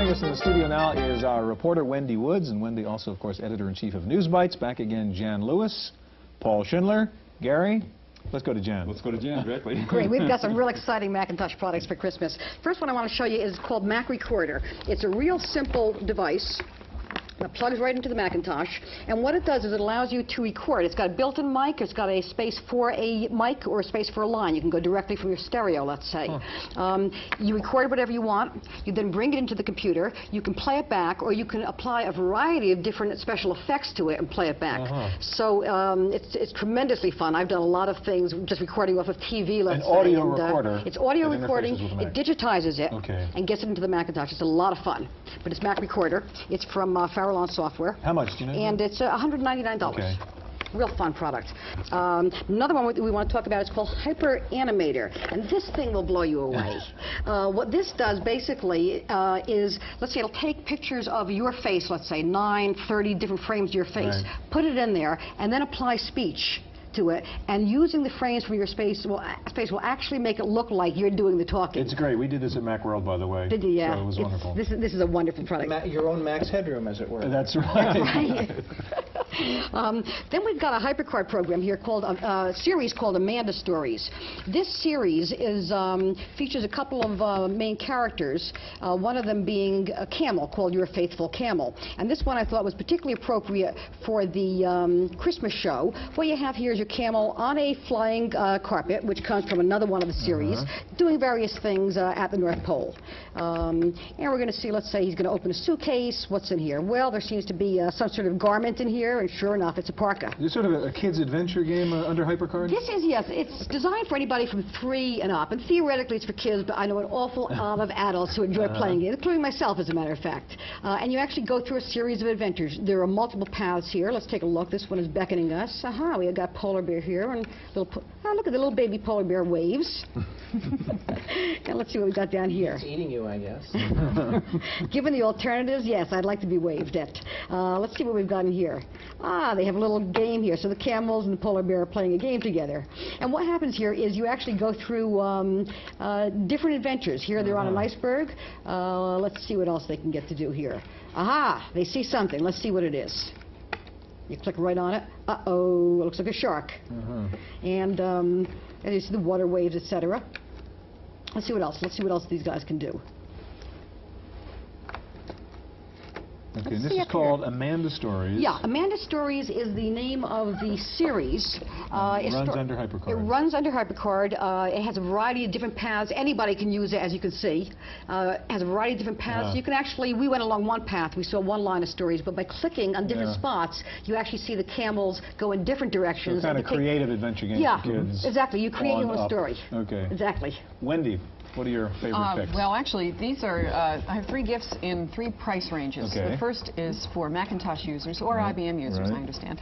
Joining us in the studio now is our reporter Wendy Woods, and Wendy also, of course, editor-in-chief of News Bites. Back again, Jan Lewis, Paul Schindler, Gary. Let's go to Jan. Let's go to Jan directly. Great. We've got some real exciting Macintosh products for Christmas. First one I want to show you is called Mac Recorder. It's a real simple device. It plugs right into the Macintosh, and what it does is it allows you to record. It's got a built-in mic, it's got a space for a mic or a space for a line. You can go directly from your stereo, let's say. You record whatever you want, you then bring it into the computer, you can play it back, or you can apply a variety of different special effects to it and play it back. So it's tremendously fun. I've done a lot of things just recording off of TV, let's say. An audio recorder. It's audio recording, it digitizes it, and gets it into the Macintosh. It's a lot of fun. But it's Mac Recorder. It's from software. How much, do you know? And it's $199. Okay. Real fun product. Another one we want to talk about is called Hyper Animator, and this thing will blow you away. What this does basically is, let's say it'll take pictures of your face, let's say 30 different frames of your face, put it in there, and then apply speech to it, and using the frames from your space will actually make it look like you're doing the talking. It's great. We did this at Macworld, by the way. Did you? Yeah. So it was wonderful. This is a wonderful product. Your own Mac's headroom, as it were. That's right. Then we've got a HyperCard program here called a series called Amanda Stories. This series is features a couple of main characters, one of them being a camel called Your Faithful Camel. And this one I thought was particularly appropriate for the Christmas show. What you have here is your camel on a flying carpet, which comes from another one of the series, doing various things at the North Pole. And we're going to see, let's say he's going to open a suitcase. What's in here? Well, there seems to be some sort of garment in here, and sure enough, it's a parka. Is this sort of a kid's adventure game under HyperCard? This is, yes. It's designed for anybody from 3 and up, and theoretically it's for kids, but I know an awful lot of adults who enjoy playing it, including myself, as a matter of fact. And you actually go through a series of adventures. There are multiple paths here. Let's take a look. This one is beckoning us. We have got polar bear here, and look at the little baby polar bear waves. And let's see what we've got down here. It's eating you, I guess. Given the alternatives, yes, I'd like to be waved at. Let's see what we've got in here. They have a little game here. So the camels and the polar bear are playing a game together. And what happens here is you actually go through different adventures. Here they're on an iceberg. Let's see what else they can get to do here. They see something. Let's see what it is. You click right on it. Uh-oh, it looks like a shark. And you see the water waves, etc. Let's see what else. Let's see what else these guys can do. Okay, and this is called Amanda Stories. Yeah, Amanda Stories is the name of the series. It runs under HyperCard. It runs under HyperCard. It has a variety of different paths. Anybody can use it, as you can see. It has a variety of different paths. You can actually, we went along one path. We saw one line of stories, but by clicking on different spots, you actually see the camels go in different directions. So kind of creative adventure game for kids. Exactly. You create your own story. Okay. Exactly. Wendy, what are your favorite picks? Well, actually, these are, I have 3 gifts in 3 price ranges. Okay. The first is for Macintosh users or IBM users, I understand.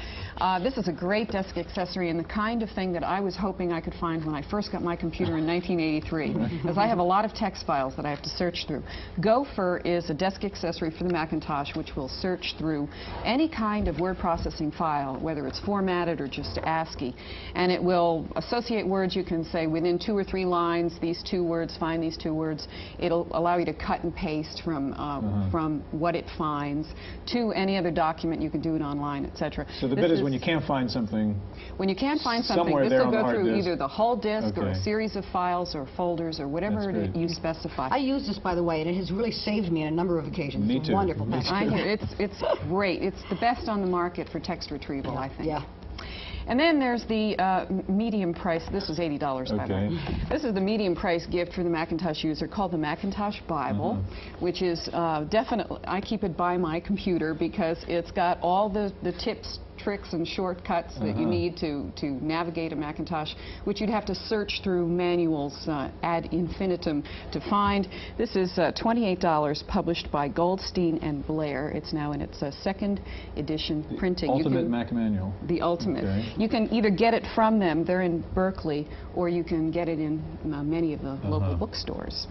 This is a great desk accessory and the kind of thing that I was hoping I could find when I first got my computer in 1983, because I have a lot of text files that I have to search through. Gopher is a desk accessory for the Macintosh which will search through any kind of word processing file, whether it's formatted or just ASCII, and it will associate words. You can say within 2 or 3 lines, these 2 words, find these 2 words. It'll allow you to cut and paste from what it finds to any other document. You can do it online, etc. So the bit is when you can't find something. When you can't find something, this will go through either the whole disk or a series of files or folders or whatever you specify. I use this, by the way, and it has really saved me on a number of occasions. Me it's too. Wonderful. Me too. I hear it's great. It's the best on the market for text retrieval, I think. Yeah. And then there's the medium price. This is $80, by the way. This is the medium price gift for the Macintosh user called the Macintosh Bible, which is definitely, I keep it by my computer because it's got all the tips, tricks, and shortcuts that you need to navigate a Macintosh, which you'd have to search through manuals ad infinitum to find. This is $28, published by Goldstein and Blair. It's now in its 2nd edition printing. Ultimate Mac Manual. The ultimate. You can either get it from them, they're in Berkeley, or you can get it in many of the local bookstores.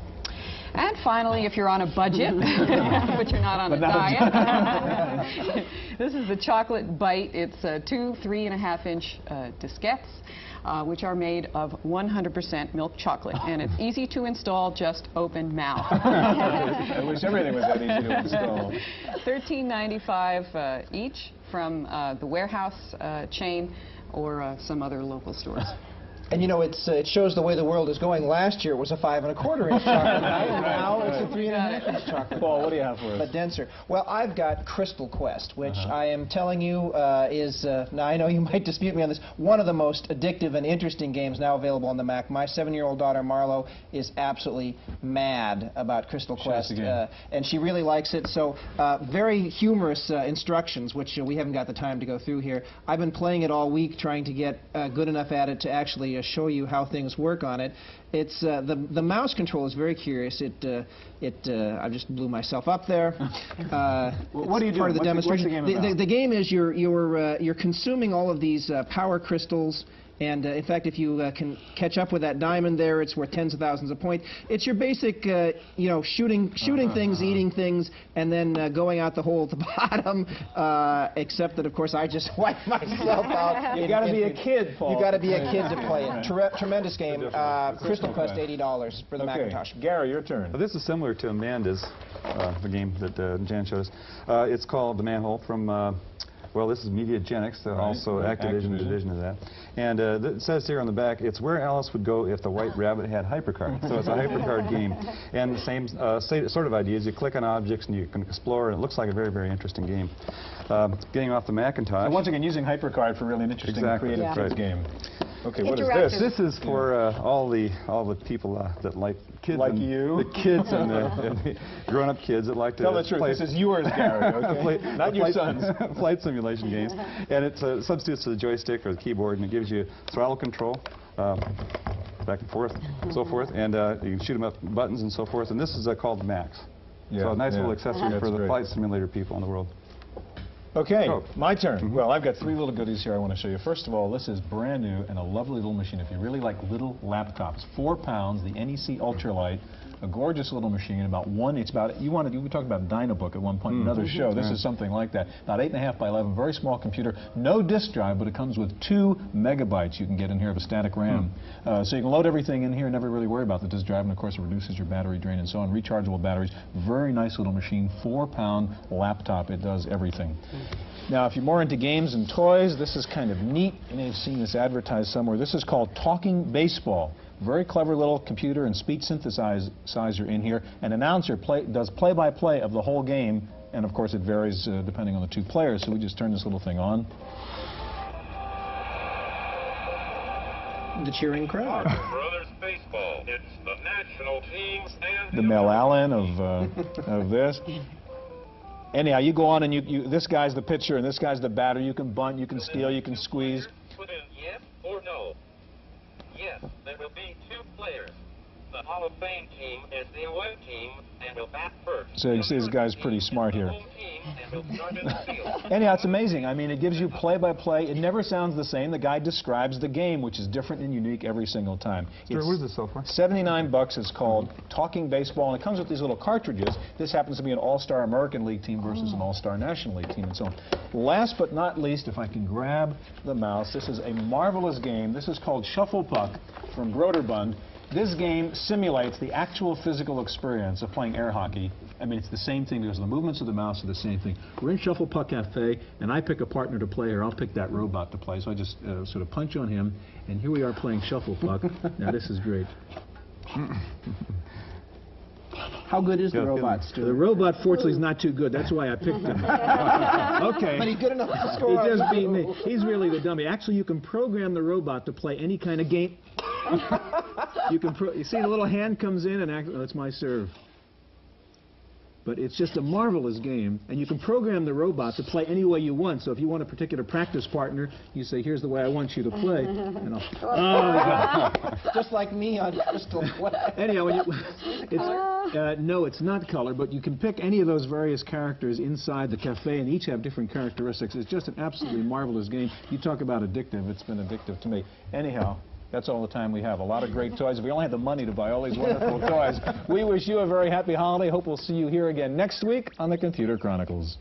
And finally, if you're on a budget, but you're not on a diet, this is the Chocolate Bite. It's 2 3.5-inch diskettes. which are made of 100% milk chocolate. And it's easy to install, just open mouth. I wish everything was that easy to install. $13.95 each from the Warehouse chain or some other local stores. And you know, it shows the way the world is going. Last year it was a 5 1/4 inch chocolate, and now it's a 3 1/2 inch chocolate. Paul, what do you have for us? But denser. Well, I've got Crystal Quest, which I am telling you is, now I know you might dispute me on this, one of the most addictive and interesting games now available on the Mac. My 7-year-old daughter, Marlo, is absolutely mad about Crystal Quest, and she really likes it. So very humorous instructions, which we haven't got the time to go through here. I've been playing it all week, trying to get good enough at it to actually show you how things work on it. It's the mouse control is very curious. I just blew myself up there. What do you do? Part of the demonstration. What's the game about? The game is you're consuming all of these power crystals. And in fact, if you can catch up with that diamond there, it's worth tens of thousands of points. It's your basic, you know, shooting things, eating things, and then going out the hole at the bottom. Except that, of course, I just wiped myself out. You got to be a kid, Paul. You got to be a kid to play it. Tremendous game. Crystal Quest, $80 for the Macintosh. Gary, your turn. Well, this is similar to Amanda's, the game that Jan showed us. It's called The Manhole from. Well, this is Mediagenics, also Activision division of that. And it says here on the back, it's where Alice would go if the White Rabbit had HyperCard. So it's a HyperCard game. And the same sort of idea is you click on objects and you can explore, and it looks like a very, very interesting game. Getting off the Macintosh. And once again, using HyperCard for really an interesting creative kids game. Okay, what is this? This is for all the people that like kids. Like and you? The kids and the grown-up kids that like to Tell the truth, play. this is yours, Gary, okay? Not your son's. Flight simulation games. And it substitutes to the joystick or the keyboard, and it gives you throttle control, back and forth, so forth, and you can shoot them up buttons and so forth. And this is called the Max. So a nice little accessory for the flight simulator people in the world. Okay, my turn. Well, I've got 3 little goodies here I want to show you. First of all, this is brand new and a lovely little machine. If you really like little laptops, 4 pounds, the NEC Ultralight, a gorgeous little machine. About you were talking about Dynabook at one point in another show. This is something like that. About 8.5 by 11, very small computer. No disk drive, but it comes with 2 megabytes you can get in here of a static RAM. So you can load everything in here and never really worry about the disk drive. And of course, it reduces your battery drain and so on. Rechargeable batteries. Very nice little machine. 4-pound laptop. It does everything. Now, if you're more into games and toys, this is kind of neat. You may have seen this advertised somewhere. This is called Talking Baseball. Very clever little computer and speech synthesizer in here. An announcer does play-by-play of the whole game, and of course it varies depending on the 2 players. So we just turn this little thing on. The cheering crowd. Brothers baseball. It's the national team and The Mel Allen of this. Anyhow, you go on and this guy's the pitcher and this guy's the batter. You can bunt, you can steal, you can squeeze. Put in yes or no. Yes, there will be 2 players. The Hall of Fame team is the away team and will bat first. So you see this guy's pretty smart here. Anyhow, it's amazing. I mean, it gives you play-by-play. It never sounds the same. The guy describes the game, which is different and unique every single time. What is this so far? $79. It's called Talking Baseball, and it comes with these little cartridges. This happens to be an All-Star American League team versus an All-Star National League team and so on. Last but not least, if I can grab the mouse, this is a marvelous game. This is called Shuffle Puck from Broderbund. This game simulates the actual physical experience of playing air hockey. I mean, it's the same thing because the movements of the mouse are the same thing. We're in Shuffle Puck Cafe, and I pick a partner to play, or I'll pick that robot to play. So I just sort of punch on him, and here we are playing Shuffle Puck. Now, this is great. How good is the robot, Stewart? The robot, fortunately, is not too good. That's why I picked him. Okay. But he's good enough to score. He just beat me. He's really the dummy. Actually, you can program the robot to play any kind of game. You see the little hand comes in and that's my serve. But it's just a marvelous game, and you can program the robot to play any way you want. So if you want a particular practice partner, you say, here's the way I want you to play. And just like me on Crystal Quest. Anyhow, no, it's not color, but you can pick any of those various characters inside the cafe, and each have different characteristics. It's just an absolutely marvelous game. You talk about addictive. It's been addictive to me. Anyhow. That's all the time we have. A lot of great toys. If we only had the money to buy all these wonderful toys. We wish you a very happy holiday. Hope we'll see you here again next week on the Computer Chronicles.